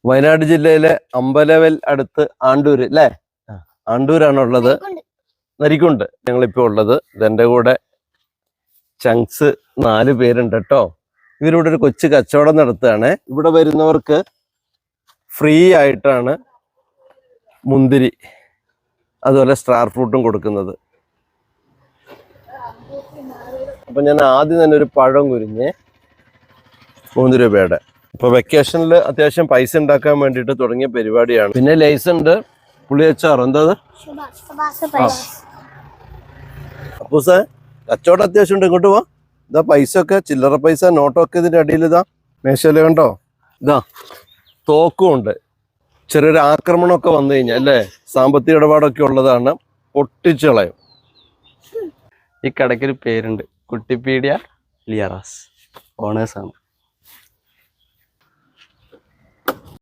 വയനാട് ജില്ലയിലെ അമ്പലവൽ അടുത്ത് ആണ്ടൂര് അല്ലേ? ആണ്ടൂരാണുള്ളത്. നരിക്കുണ്ട് ഞങ്ങളിപ്പോ ഉള്ളത്. ഇതെന്റെ കൂടെ ചങ്സ് 4 പേരുണ്ട് കേട്ടോ. ഇവരിവിടെ ഒരു കൊച്ചു കച്ചവടം നടത്തുകയാണ്. ഇവിടെ വരുന്നവർക്ക് ഫ്രീ ആയിട്ടാണ് മുന്തിരി അതുപോലെ സ്റ്റാർ ഫ്രൂട്ടും കൊടുക്കുന്നത്. അപ്പൊ ഞാൻ ആദ്യം തന്നെ ഒരു പഴം കുരിഞ്ഞ് 3 രൂപയുടെ. ഇപ്പൊ വെക്കേഷനിൽ അത്യാവശ്യം പൈസ ഉണ്ടാക്കാൻ വേണ്ടിയിട്ട് തുടങ്ങിയ പരിപാടിയാണ്. പിന്നെ ലൈസ് ഉണ്ട്, പുളിയച്ചാർ. എന്താ അപ്പൂസേ, കച്ചവടം അത്യാവശ്യം ഉണ്ട്. ഇങ്ങോട്ട് പോവാ. ഇതാ പൈസ ഒക്കെ, ചില്ലറ പൈസ നോട്ടൊക്കെ ഇതിന്റെ അടിയിൽ ഇതാ മേശയില് കണ്ടോ. ഇതാ തോക്കും ഉണ്ട്. ചെറിയൊരു ആക്രമണമൊക്കെ വന്നു കഴിഞ്ഞാൽ അല്ലേ, സാമ്പത്തിക ഇടപാടൊക്കെ ഉള്ളതാണ്, പൊട്ടിച്ചു കളയും. ഈ കടയ്ക്കൊരു പേരുണ്ട്, കുട്ടിപ്പീഡിയ ലിയറാസ്. ഓണേഴ്സാണ്.